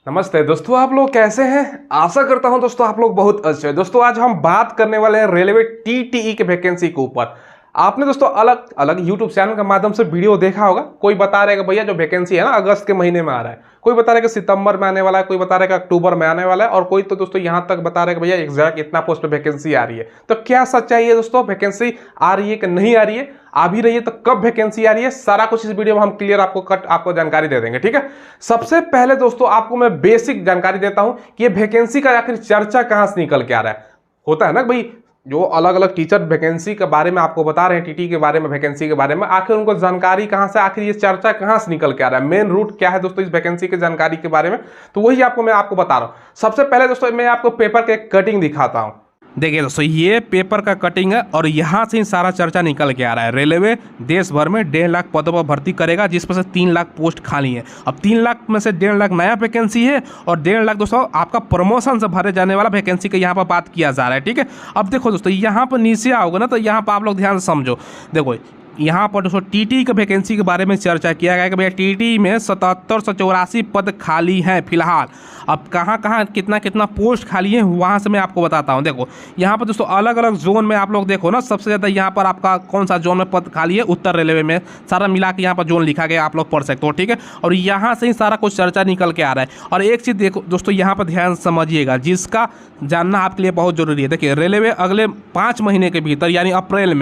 नमस्ते दोस्तों, आप लोग कैसे हैं। आशा करता हूं दोस्तों आप लोग बहुत अच्छे हैं। दोस्तों आज हम बात करने वाले हैं रेलवे टीटीई के वैकेंसी के ऊपर। आपने दोस्तों अलग अलग यूट्यूब चैनल के माध्यम से वीडियो देखा होगा। कोई बता रहेगा भैया जो वैकेंसी है ना अगस्त के महीने में आ रहा है, कोई बता रहेगा सितंबर में आने वाला है, कोई बता रहेगा अक्टूबर में आने वाला है, और कोई तो दोस्तों यहाँ तक बता रहेगा भैया एग्जैक्ट इतना पोस्ट पे वैकेंसी आ रही है। तो क्या सच्चाई है दोस्तों, वैकेंसी आ रही है कि नहीं आ रही है, आ भी रही है तो कब वैकेंसी आ रही है, सारा कुछ इस वीडियो में हम क्लियर आपको जानकारी दे देंगे। ठीक है, सबसे पहले दोस्तों आपको मैं बेसिक जानकारी देता हूं कि ये वैकेंसी का आखिर चर्चा कहां से निकल के आ रहा है। होता है ना भाई, जो अलग अलग टीचर वैकेंसी के बारे में आपको बता रहे हैं, टीटी के बारे में, वैकेंसी के बारे में, आखिर उनको जानकारी कहां से, आखिर ये चर्चा कहां से निकल के आ रहा है, मेन रूट क्या है दोस्तों इस वैकेंसी की जानकारी के बारे में, तो वही मैं आपको बता रहा हूं। सबसे पहले दोस्तों मैं आपको पेपर के कटिंग दिखाता हूं। देखिए दोस्तों, ये पेपर का कटिंग है और यहाँ से ही सारा चर्चा निकल के आ रहा है। रेलवे देश भर में 1.5 लाख पदों पर भर्ती करेगा, जिसमें से 3 लाख पोस्ट खाली है। अब 3 लाख में से 1.5 लाख नया वैकेंसी है और 1.5 लाख दोस्तों आपका प्रमोशन से भरे जाने वाला वैकेंसी का यहाँ पर बात किया जा रहा है। ठीक है, अब देखो दोस्तों यहाँ पर नीचे आओगे ना तो यहाँ पर आप लोग ध्यान से समझो। देखो यहाँ पर दोस्तों टीटी के वैकेंसी के बारे में चर्चा किया गया कि भैया टीटी में 7784 पद खाली हैं फिलहाल। अब कहाँ कहाँ कितना कितना पोस्ट खाली है वहाँ से मैं आपको बताता हूँ। देखो यहाँ पर दोस्तों अलग अलग जोन में आप लोग देखो ना, सबसे ज़्यादा यहाँ पर आपका कौन सा जोन में पद खाली है, उत्तर रेलवे में, सारा मिला के यहाँ पर जोन लिखा गया, आप लोग पढ़ सकते हो। ठीक है, और यहाँ से ही सारा कुछ चर्चा निकल के आ रहा है। और एक चीज़ देखो दोस्तों, यहाँ पर ध्यान समझिएगा, जिसका जानना आपके लिए बहुत जरूरी है। देखिए रेलवे अगले 5 महीने के भीतर यानी अप्रैल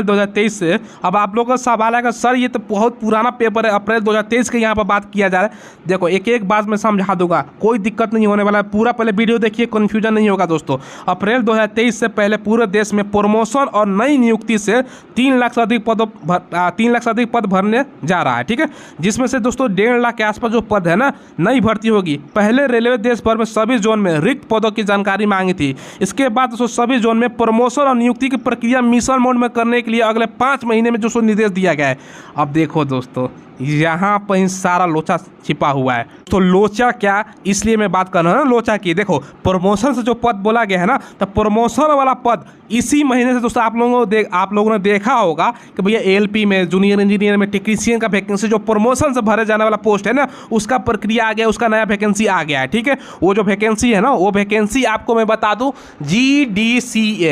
2023 से, अब आप लोगों का सवाल है कि सर ये तो बहुत पुराना पेपर है, अप्रैल 2023 के यहाँ पर बात किया जा रहा है। देखो एक एक बात मैं समझा दूंगा, कोई दिक्कत नहीं होने वाला है, पूरा पहले वीडियो देखिए, कन्फ्यूजन नहीं होगा दोस्तों। अप्रैल 2023 से पहले पूरे देश में प्रमोशन और नई नियुक्ति से 3 लाख से अधिक पद भरने जा रहा है। ठीक है, जिसमें से दोस्तों 1.5 लाख के आसपास जो पद है ना नई भर्ती होगी। पहले रेलवे देश भर में सभी जोन में रिक्त पदों की जानकारी मांगी थी। इसके बाद दोस्तों सभी जोन में प्रमोशन और नियुक्ति की प्रक्रिया मिशन मोड में करने के लिए अगले 5 महीने में जो निर्देश दिया गया है। अब देखो दोस्तों यहाँ पर सारा लोचा छिपा हुआ है। तो लोचा क्या, इसलिए मैं बात कर रहा हूँ ना लोचा की। देखो प्रमोशन से जो पद बोला गया है ना, तो प्रमोशन वाला पद इसी महीने से दोस्तों आप लोगों ने देखा होगा कि भैया एएलपी में, जूनियर इंजीनियर में, टेक्नीशियन का वैकेंसी जो प्रमोशन से भरे जाने वाला पोस्ट है ना, उसका प्रक्रिया आ गया, उसका नया वैकेंसी आ गया है। ठीक है, वो जो वैकेंसी है ना, वो वैकेंसी आपको मैं बता दूँ GDCE,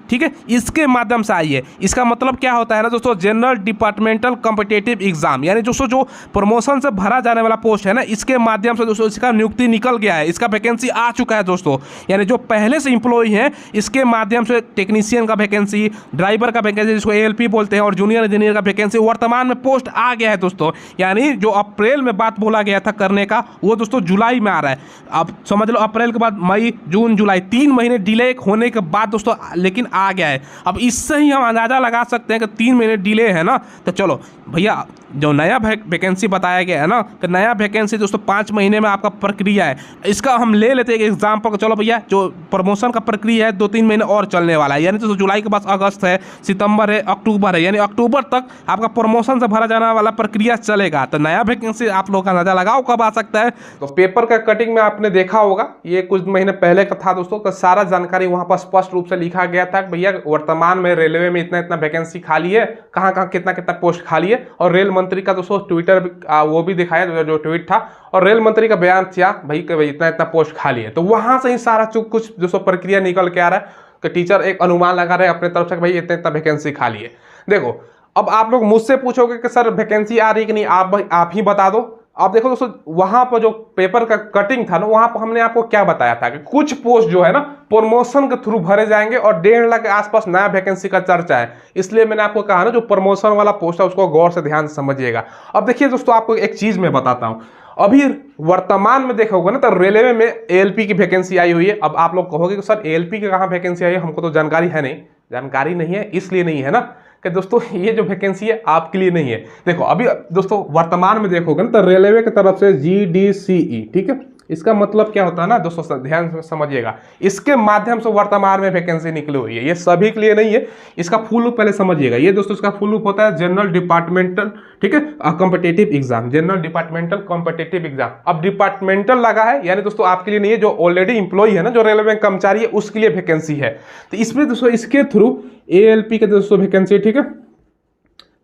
ठीक है, इसके माध्यम से आई है। इसका मतलब क्या होता है ना दोस्तों, जनरल डिपार्टमेंटल कॉम्पिटिटिव एग्जाम, यानी दोस्तों जो प्रमोशन से भरा जाने वाला पोस्ट है ना, इसके माध्यम से दोस्तों इसका नियुक्ति निकल गया है, इसका वैकेंसी आ चुका है दोस्तों। यानी जो पहले से इंप्लॉय हैं इसके माध्यम से टेक्नीशियन का वैकेंसी, ड्राइवर का वैकेंसी जिसको ALP बोलते हैं, और जूनियर इंजीनियर का वैकेंसी वर्तमान में पोस्ट आ गया है दोस्तों। यानी जो अप्रैल में बात बोला गया था करने का, वो दोस्तों जुलाई में आ रहा है। अब समझ लो अप्रैल के बाद मई, जून, जुलाई, 3 महीने डिले होने के बाद दोस्तों लेकिन आ गया है। अब इससे ही हम अंदाजा लगा सकते हैं कि 3 महीने डिले है ना, तो चलो भैया जो नया वैकेंसी बताया गया है ना, कि नया वैकेंसी दोस्तों 5 महीने में आपका प्रक्रिया है। इसका हम ले लेते हैं एक एग्जाम्पल। चलो भैया जो प्रमोशन का प्रक्रिया है 2-3 महीने और चलने वाला है, यानी तो जुलाई के बाद अगस्त है, सितंबर है, अक्टूबर है, यानी अक्टूबर तक आपका प्रमोशन से भरा जाने वाला प्रक्रिया चलेगा। तो नया वैकेंसी आप लोग का अंदाजा लगाओ कब आ सकता है। तो पेपर का कटिंग में आपने देखा होगा, ये कुछ महीने पहले का था दोस्तों, तो सारा जानकारी वहां पर स्पष्ट रूप से लिखा गया था भैया वर्तमान में रेलवे में इतना इतना वैकेंसी खाली है, कहाँ कहाँ कितना कितना पोस्ट खाली है। और रेल मंत्री का दोस्तों ट्विटर वो भी दिखाया जो ट्वीट था, और रेल मंत्री का बयान किया भाई कि भाई इतना इतना पोस्ट खाली है। तो वहां से ही सारा कुछ दोस्तों प्रक्रिया निकल के आ रहा है कि टीचर एक अनुमान लगा रहे हैं अपने तरफ से भाई इतना इतना वैकेंसी खाली है। देखो अब आप लोग मुझसे पूछोगे कि सर वैकेंसी आ रही है कि नहीं, आप ही बता दो। अब देखो दोस्तों वहां पर जो पेपर का कटिंग था ना, वहां पर हमने आपको क्या बताया था कि कुछ पोस्ट जो है ना प्रमोशन के थ्रू भरे जाएंगे और 1.5 लाख के आसपास नया वैकेंसी का चर्चा है। इसलिए मैंने आपको कहा ना जो प्रमोशन वाला पोस्ट है उसको गौर से ध्यान से समझिएगा। अब देखिए दोस्तों आपको एक चीज मैं बताता हूं, अभी वर्तमान में देखा होगा ना तो रेलवे में ALP की वैकेंसी आई हुई है। अब आप लोग कहोगे कि सर ALP की कहाँ वैकेंसी आई है, हमको तो जानकारी नहीं है, इसलिए नहीं है ना कि दोस्तों ये जो वैकेंसी है आपके लिए नहीं है। देखो अभी दोस्तों वर्तमान में देखोगे ना तो रेलवे की तरफ से GDCE, ठीक है, इसका मतलब क्या होता है ना दोस्तों, ध्यान से समझिएगा, इसके माध्यम से वर्तमान में वैकेंसी निकली हुई है। ये सभी के लिए नहीं है, इसका फुल रूप पहले समझिएगा। ये दोस्तों इसका फुल रूप होता है जनरल डिपार्टमेंटल, ठीक है, competitive exam, general departmental competitive exam. अब डिपार्टमेंटल लगा है यानी दोस्तों आपके लिए नहीं है, जो ऑलरेडी इंप्लॉय है ना, जो रेलवे में कर्मचारी है, उसके लिए वैकेंसी है। तो इसमें दोस्तों इसके थ्रू ALP के दोस्तों वैकेंसी, ठीक है,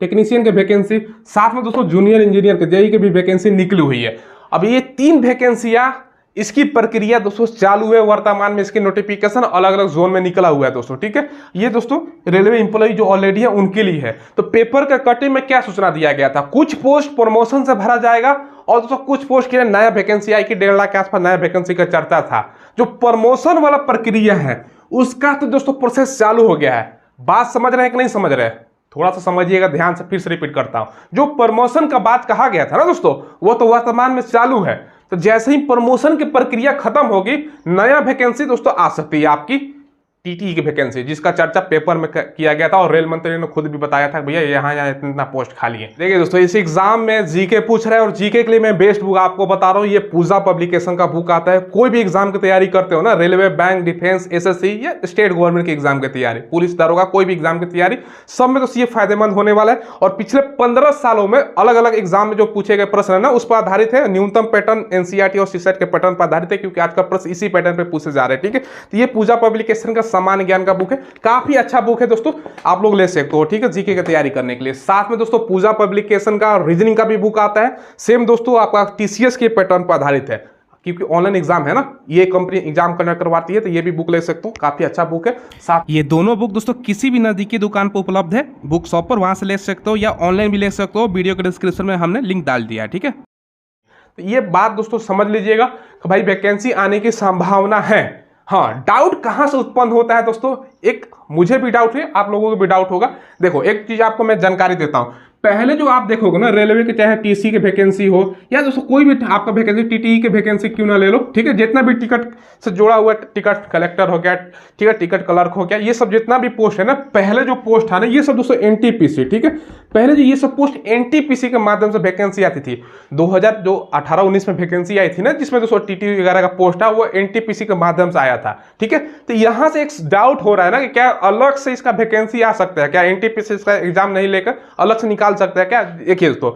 टेक्नीशियन के वैकेंसी, साथ में दोस्तों जूनियर इंजीनियर के JEE की भी वैकेंसी निकली हुई है। अब ये 3 वैकेंसियां, इसकी प्रक्रिया दोस्तों चालू है वर्तमान में, इसकी नोटिफिकेशन अलग अलग जोन में निकला हुआ है दोस्तों, ठीक है। ये दोस्तों रेलवे एम्प्लॉय जो ऑलरेडी है उनके लिए है। तो पेपर का कटिंग में क्या सूचना दिया गया था, कुछ पोस्ट प्रमोशन से भरा जाएगा और दोस्तों कुछ पोस्ट के लिए नया वैकेंसी आई कि 1.5 लाख के आसपास नया वैकेंसी का चर्चा था। जो प्रमोशन वाला प्रक्रिया है उसका तो दोस्तों प्रोसेस चालू हो गया है। बात समझ रहे हैं कि नहीं समझ रहे हैं, थोड़ा सा समझिएगा ध्यान से, फिर से रिपीट करता हूं। जो प्रमोशन का बात कहा गया था ना दोस्तों, वो तो वर्तमान में चालू है। तो जैसे ही प्रमोशन की प्रक्रिया खत्म होगी, नया वैकेंसी दोस्तों आ सकती है आपकी टीटीई की वैकेंसी, जिसका चर्चा पेपर में किया गया था और रेल मंत्री ने खुद भी बताया था भैया यहाँ यहाँ इतना पोस्ट खाली है। देखिए दोस्तों, इस एग्जाम में जीके पूछ रहे हैं और जीके के लिए मैं बेस्ट बुक आपको बता रहा हूँ, ये पूजा पब्लिकेशन का बुक आता है। कोई भी एग्जाम की तैयारी करते हो ना, रेलवे, बैंक, डिफेंस, एसएससी या स्टेट गवर्नमेंट के एग्जाम की तैयारी, पुलिस, दारोगा, कोई भी एग्जाम की तैयारी, सब में तो ये फायदेमंद होने वाला है। और पिछले 15 सालों में अलग अलग एग्जाम में जो पूछे गए प्रश्न है ना, उस पर आधारित है। न्यूनतम पैटर्न एनसीईआरटी और सीसेट के पैटर्न पर आधारित है, क्योंकि आज का प्रश्न इसी पैटर्न पे पूछे जा रहे हैं, ठीक है। तो ये पूजा पब्लिकेशन का सामान्य ज्ञान का बुक है, काफी अच्छा बुक है दोस्तों, आप लोग ले सकते हो, ठीक है, जीके की तैयारी करने के लिए। साथ में दोस्तों पूजा पब्लिकेशन का रीजनिंग का भी बुक आता है, सेम दोस्तों आपका टीसीएस के पैटर्न पर आधारित है, क्योंकि ऑनलाइन एग्जाम है ना, ये कंपनी एग्जाम कंडक्ट करवाती है, तो ये भी बुक ले सकते हो, काफी अच्छा बुक है। साथ ये दोनों बुक दोस्तों किसी भी नजदीकी दुकान पर उपलब्ध है, बुक शॉप पर, वहां से ले सकते हो या ऑनलाइन भी ले सकते हो। वीडियो के डिस्क्रिप्शन में हमने लिंक डाल दिया है, ठीक है। तो ये बात दोस्तों समझ लीजिएगा कि भाई वैकेंसी आने की संभावना है। हाँ, डाउट कहां से उत्पन्न होता है दोस्तों, एक मुझे भी डाउट है, आप लोगों को भी डाउट होगा। देखो एक चीज आपको मैं जानकारी देता हूं, पहले जो आप देखोगे ना रेलवे के, चाहे टीसी के वैकेंसी हो या दोस्तों कोई भी आपका वैकेंसी, टीटीई के वैकेंसी क्यों ना ले लो, ठीक है, जितना भी टिकट से जुड़ा हुआ, टिकट कलेक्टर हो गया, ठीक है, टिकट क्लर्क हो गया, ये सब जितना भी पोस्ट है ना, पहले जो पोस्ट था ना, ये सब दोस्तों एनटीपीसी, ठीक है, पहले जो ये सब पोस्ट एनटीपीसी के माध्यम से वैकेंसी आती थी। 2018-19 में वैकेंसी आई थी ना, जिसमें दोस्तों टीटीई वगैरह का पोस्ट था, वो एनटीपीसी के माध्यम से आया था, ठीक है। तो यहां से एक डाउट हो रहा है ना कि क्या अलग से इसका वैकेंसी आ सकता है, क्या एनटीपीसी इसका एग्जाम नहीं लेकर अलग से निकाल सकता है क्या। देखिए दोस्तों,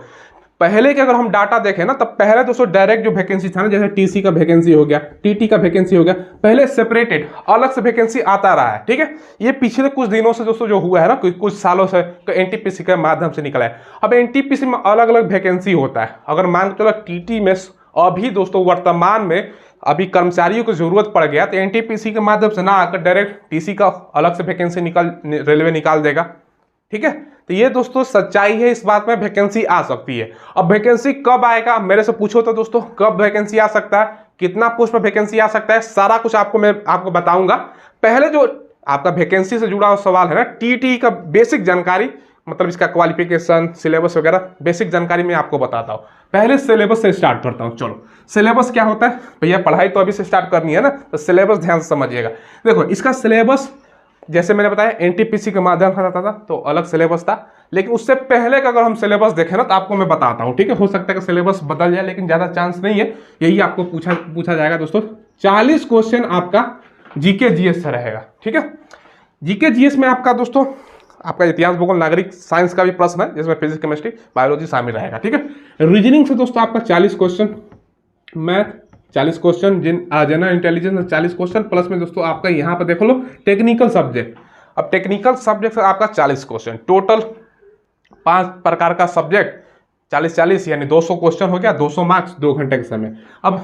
पहले के अगर हम डाटा देखें ना, तब पहले दोस्तों डायरेक्ट जो वैकेंसी था ना, जैसे टीसी का वैकेंसी हो गया, टीटी का वैकेंसी हो गया, पहले सेपरेटेड अलग से वैकेंसी आता रहा है, ठीक है। ये पिछले कुछ दिनों से दोस्तों जो हुआ है ना, कुछ सालों से एनटीपीसी के माध्यम से निकला है। अब एनटीपीसी में अलग अलग वैकेंसी होता है। अगर मान के चलो टीटी में अभी दोस्तों वर्तमान में अभी कर्मचारियों की जरूरत पड़ गया, तो एनटीपीसी के माध्यम से ना आकर डायरेक्ट टीसी का अलग से वैकेंसी रेलवे निकाल देगा, ठीक है। तो ये दोस्तों सच्चाई है, इस बात में वैकेंसी आ सकती है। अब वैकेंसी कब आएगा मेरे से पूछो तो दोस्तों, कब वैकेंसी आ सकता है, कितना पोस्ट पर वैकेंसी आ सकता है, सारा कुछ मैं आपको बताऊंगा। पहले जो आपका वैकेंसी से जुड़ा हुआ सवाल है ना, टीटी का बेसिक जानकारी, मतलब इसका क्वालिफिकेशन, सिलेबस वगैरह बेसिक जानकारी मैं आपको बताता हूँ। पहले सिलेबस से स्टार्ट करता हूँ। चलो, सिलेबस क्या होता है भैया, पढ़ाई तो अभी से स्टार्ट करनी है ना, तो सिलेबस ध्यान से समझिएगा। देखो इसका सिलेबस जैसे मैंने बताया एनटीपीसी के माध्यम से आता था, तो अलग सिलेबस था। लेकिन उससे पहले का अगर हम सिलेबस देखें ना, तो आपको मैं बताता हूँ, ठीक है। हो सकता है कि सिलेबस बदल जाए, लेकिन ज़्यादा चांस नहीं है। यही आपको पूछा जाएगा दोस्तों। 40 क्वेश्चन आपका जीके जीएस से रहेगा, ठीक है। जीके जीएस में आपका दोस्तों आपका इतिहास, भूगोल, नागरिक, साइंस का भी प्रश्न है, जिसमें फिजिक्स, केमिस्ट्री, बायोलॉजी शामिल रहेगा, ठीक है। रीजनिंग से दोस्तों आपका 40 question, math 40 question, general intelligence 40 question, plus में दोस्तों आपका यहाँ पर देखो लो टेक्निकल सब्जेक्ट। अब टेक्निकल सब्जेक्ट से आपका 40 क्वेश्चन, टोटल 5 प्रकार का सब्जेक्ट, 40-40 यानी 200 क्वेश्चन हो गया, 200 मार्क्स, 2 घंटे के समय। अब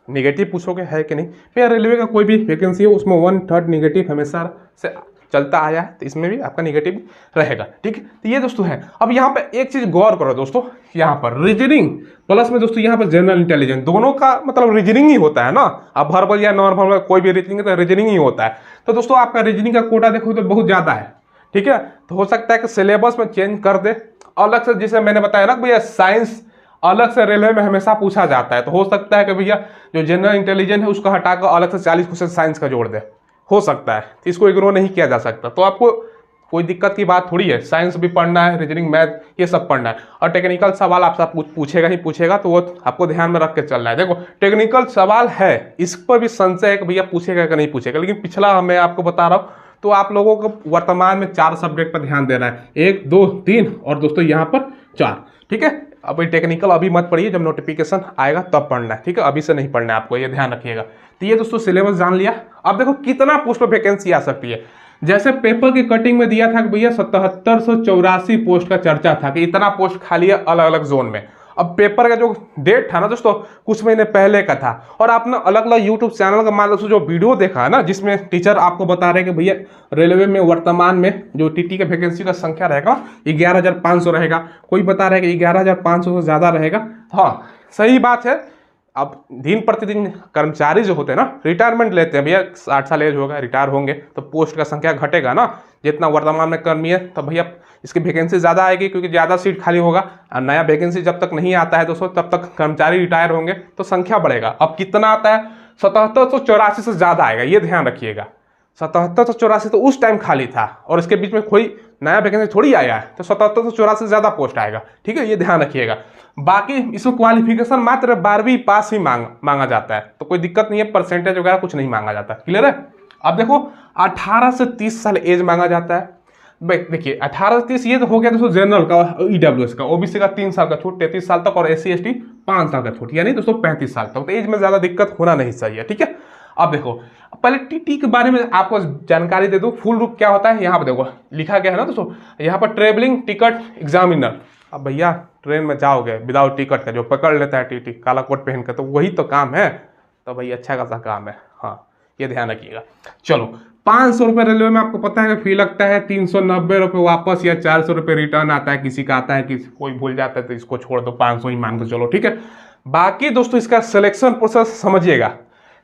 निगेटिव पूछोगे है कि नहीं, फिर रेलवे का कोई भी वैकेंसी हो उसमें 1/3 निगेटिव हमेशा से चलता आया है, तो इसमें भी आपका निगेटिव रहेगा, ठीक है। तो ये दोस्तों है। अब यहाँ पे एक चीज गौर करो दोस्तों, यहाँ पर रीजनिंग प्लस में दोस्तों यहाँ पर जनरल इंटेलिजेंस, दोनों का मतलब रीजनिंग ही होता है ना। अब वर्बल या नॉन वर्बल कोई भी रीजनिंग है तो रीजनिंग ही होता है। तो दोस्तों आपका रीजनिंग का कोटा देखो तो बहुत ज्यादा है, ठीक है। तो हो सकता है कि सिलेबस में चेंज कर दे अलग से, जिसे मैंने बताया ना भैया साइंस अलग से रेलवे में हमेशा पूछा जाता है। तो हो सकता है कि भैया जो जनरल इंटेलिजेंस है उसको हटाकर अलग से 40 क्वेश्चन साइंस का जोड़ दे, हो सकता है। तो इसको इग्नोर नहीं किया जा सकता। तो आपको कोई दिक्कत की बात थोड़ी है, साइंस भी पढ़ना है, रीजनिंग, मैथ, ये सब पढ़ना है। और टेक्निकल सवाल आपसे पूछेगा ही पूछेगा, तो वो आपको ध्यान में रख के चलना है। देखो टेक्निकल सवाल है, इस पर भी संशय है कि भैया पूछेगा कि नहीं पूछेगा, लेकिन पिछला मैं आपको बता रहा हूँ। तो आप लोगों को वर्तमान में 4 सब्जेक्ट पर ध्यान देना है, 1, 2, 3 और दोस्तों यहाँ पर 4, ठीक है। अभी टेक्निकल अभी मत पढ़िए, जब नोटिफिकेशन आएगा तब पढ़ना है, ठीक है। अभी से नहीं पढ़ना है आपको, ये ध्यान रखिएगा। तो ये दोस्तों सिलेबस जान लिया। अब देखो कितना पोस्ट पर वैकेंसी आ सकती है। जैसे पेपर की कटिंग में दिया था कि भैया 7784 पोस्ट का चर्चा था कि इतना पोस्ट खाली है अलग अलग जोन में। अब पेपर का जो डेट था ना दोस्तों कुछ महीने पहले का था, और आपने अलग अलग यूट्यूब चैनल का मान लो जो वीडियो देखा है ना, जिसमें टीचर आपको बता रहे हैं कि भैया रेलवे में वर्तमान में जो टीटी का वैकेंसी का संख्या रहेगा 11,500 रहेगा, कोई बता रहा है कि 11,500 से ज़्यादा रहेगा। हाँ सही बात है। अब दिन प्रतिदिन कर्मचारी जो होते हैं ना रिटायरमेंट लेते हैं, भैया 60 साल एज होगा रिटायर होंगे तो पोस्ट का संख्या घटेगा ना, जितना वर्तमान में कर्मी है तब भैया इसकी वैकेंसी ज़्यादा आएगी क्योंकि ज़्यादा सीट खाली होगा, और नया वैकेंसी जब तक नहीं आता है दोस्तों तब तक कर्मचारी रिटायर होंगे तो संख्या बढ़ेगा। अब कितना आता है 7784 से ज़्यादा आएगा, ये ध्यान रखिएगा। 7784 तो उस टाइम खाली था और इसके बीच में कोई नया वैकेंसी थोड़ी आया है, तो 7784 से ज़्यादा पोस्ट आएगा, ठीक है, ये ध्यान रखिएगा। बाकी इसमें क्वालिफिकेशन मात्र 12वीं पास ही मांगा जाता है, तो कोई दिक्कत नहीं है, परसेंटेज वगैरह कुछ नहीं मांगा जाता। क्लियर है। अब देखो 18 से 30 साल एज मांगा जाता है। देखिए 18 से 30 ये तो हो गया दोस्तों जनरल का, ईडब्ल्यूएस का, ओबीसी का 3 साल का छूट, 33 साल तक, और SC ST 5 साल का छूट, यानी दोस्तों 35 साल तक, तो एज में ज़्यादा दिक्कत होना नहीं चाहिए, ठीक है। अब देखो पहले टीटी के बारे में आपको जानकारी दे दूं, फुल रूप क्या होता है। यहाँ पर देखो लिखा गया है ना दोस्तों, यहाँ पर ट्रेवलिंग टिकट एग्जामिनर। अब भैया ट्रेन में जाओगे विदाउट टिकट का जो पकड़ लेता है टीटी काला कोट पहन कर, तो वही तो काम है, तो भाई अच्छा खासा काम है। हाँ ये ध्यान रखिएगा। चलो 500 रुपये रेलवे में आपको पता है कि फी लगता है, 390 रुपये वापस या 400 रुपये रिटर्न आता है, किसी का आता है, किसी कोई भूल जाता है तो इसको छोड़ दो, 500 ही मान के चलो, ठीक है। बाकी दोस्तों इसका सिलेक्शन प्रोसेस समझिएगा।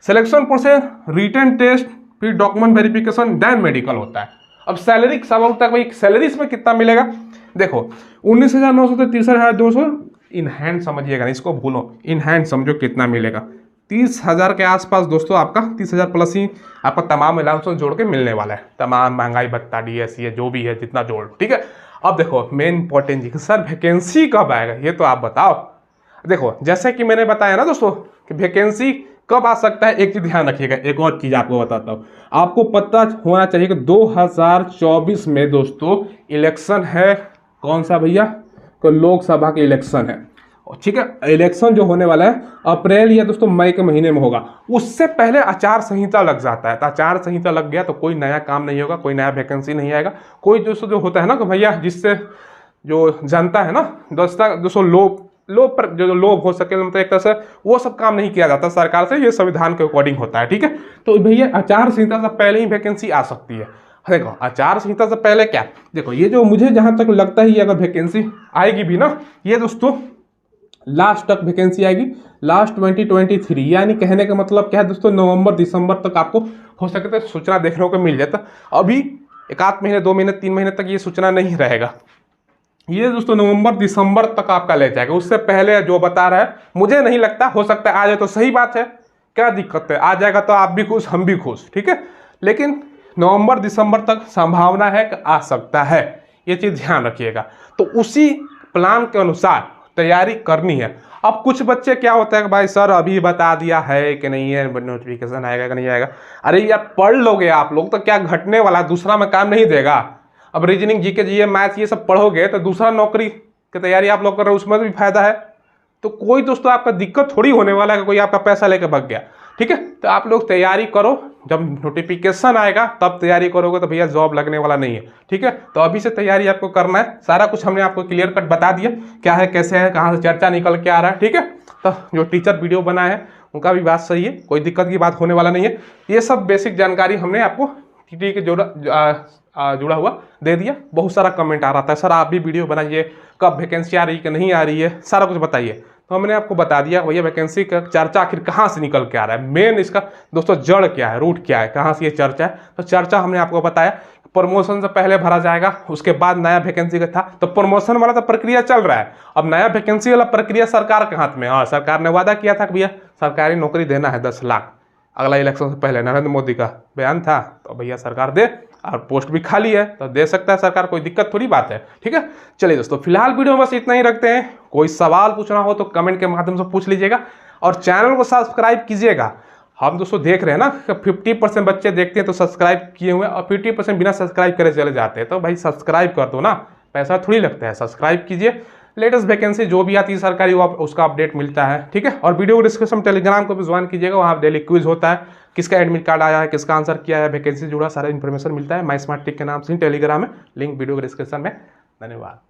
सिलेक्शन प्रोसेस रिटन टेस्ट, फिर डॉक्यूमेंट वेरिफिकेशन, देन मेडिकल होता है। अब सैलरी का सवाल होता है भाई सैलरी इसमें कितना मिलेगा। देखो 19,900 से 63,200 इन हैंड समझिएगा ना, इसको भूलो, इन हैंड समझो कितना मिलेगा, 30,000 के आसपास दोस्तों आपका 30,000 प्लस ही आपका तमाम अलाउंस जोड़ के मिलने वाला है, तमाम महंगाई भत्ता DSC है जो भी है जितना जोड़, ठीक है। अब देखो मेन इंपॉर्टेंट जी सर वैकेंसी कब आएगा ये तो आप बताओ। देखो जैसे कि मैंने बताया ना दोस्तों कि वैकेंसी कब आ सकता है, एक चीज ध्यान रखिएगा, एक और चीज आपको बताता हूँ। आपको पता होना चाहिए कि 2024 में दोस्तों इलेक्शन है, कौन सा भैया, तो लोकसभा के इलेक्शन है, ठीक है। इलेक्शन जो होने वाला है अप्रैल या दोस्तों मई के महीने में होगा, उससे पहले आचार संहिता लग जाता है, तो आचार संहिता लग गया तो कोई नया काम नहीं होगा, कोई नया वैकेंसी नहीं आएगा, कोई दोस्तों जो होता है ना कि भैया जिससे जो जनता है ना दोस्तों लोभ पर जो लोभ हो सके, मतलब एक तरह से वो सब काम नहीं किया जाता सरकार से, ये संविधान के अकॉर्डिंग होता है, ठीक है। तो भैया आचार संहिता से पहले ही वैकेंसी आ सकती है। देखो आचार संहिता से पहले क्या, देखो ये जो मुझे जहां तक लगता है ये अगर वैकेंसी आएगी भी ना, ये दोस्तों लास्ट तक वैकेंसी आएगी, लास्ट 2023, यानी कहने का मतलब क्या है दोस्तों, नवंबर दिसंबर तक आपको हो सकता है सूचना देखने को मिल जाता। अभी 1 महीने 2 महीने 3 महीने तक ये सूचना नहीं रहेगा, ये दोस्तों नवंबर दिसंबर तक आपका ले जाएगा, उससे पहले जो बता रहा है मुझे नहीं लगता, हो सकता है आ जाए तो सही बात है, क्या दिक्कत है, आ जाएगा तो आप भी खुश हम भी खुश, ठीक है। लेकिन नवंबर दिसंबर तक संभावना है कि आ सकता है, ये चीज़ ध्यान रखिएगा। तो उसी प्लान के अनुसार तैयारी करनी है। अब कुछ बच्चे क्या होता है कि भाई सर अभी बता दिया है कि नहीं है, नोटिफिकेशन आएगा कि नहीं आएगा, अरे यार पढ़ लोगे आप लोग तो क्या घटने वाला, दूसरा में काम नहीं देगा। अब रीजनिंग GK GS मैथ्स ये सब पढ़ोगे तो दूसरा नौकरी की तैयारी आप लोग कर रहे हो, उसमें भी फायदा है, तो कोई दोस्तों आपका दिक्कत थोड़ी होने वाला है कि कोई आपका पैसा लेकर भाग गया, ठीक है। तो आप लोग तैयारी करो, जब नोटिफिकेशन आएगा तब तैयारी करोगे तो भैया जॉब लगने वाला नहीं है, ठीक है। तो अभी से तैयारी आपको करना है, सारा कुछ हमने आपको क्लियर कट बता दिया, क्या है कैसे है, कहाँ से चर्चा निकल के आ रहा है, ठीक है। तो जो टीचर वीडियो बनाए हैं उनका भी बात सही है, कोई दिक्कत की बात होने वाला नहीं है। ये सब बेसिक जानकारी हमने आपको TT के जुड़ा हुआ दे दिया। बहुत सारा कमेंट आ रहा था सर आप भी वीडियो बनाइए, कब वैकेंसी आ रही है कि नहीं आ रही है, सारा कुछ बताइए, तो हमने आपको बता दिया भैया वैकेंसी का चर्चा आखिर कहाँ से निकल के आ रहा है, मेन इसका दोस्तों जड़ क्या है, रूट क्या है, कहाँ से ये चर्चा है। तो चर्चा हमने आपको बताया, प्रमोशन से पहले भरा जाएगा, उसके बाद नया वैकेंसी का था, तो प्रमोशन वाला तो प्रक्रिया चल रहा है, अब नया वैकेंसी वाला प्रक्रिया सरकार के हाथ में। हाँ सरकार ने वादा किया था कि भैया सरकारी नौकरी देना है 10 लाख, अगला इलेक्शन से पहले नरेंद्र मोदी का बयान था, तो भैया सरकार दे, और पोस्ट भी खाली है तो दे सकता है सरकार, कोई दिक्कत थोड़ी बात है, ठीक है। चलिए दोस्तों फिलहाल वीडियो में बस इतना ही रखते हैं, कोई सवाल पूछना हो तो कमेंट के माध्यम से पूछ लीजिएगा, और चैनल को सब्सक्राइब कीजिएगा। हम दोस्तों देख रहे हैं ना 50% बच्चे देखते हैं तो सब्सक्राइब किए हुए, और 50% बिना सब्सक्राइब करे चले जाते हैं, तो भाई सब्सक्राइब कर दो ना, पैसा थोड़ी लगता है, सब्सक्राइब कीजिए। लेटेस्ट वैकेंसी जो भी आती है सरकारी वो उसका अपडेट मिलता है, ठीक है। और वीडियो को डिस्क्रिप्शन टेलीग्राम को भी ज्वाइन कीजिएगा, वहाँ डेली क्विज होता है, किसका एडमिट कार्ड आया है, किसका आंसर किया है, वैकेंसी जुड़ा सारा इन्फॉर्मेशन मिलता है माई स्मार्ट टिक के नाम से टेलीग्राम में, लिंक वीडियो के डिस्क्रिप्शन में। धन्यवाद।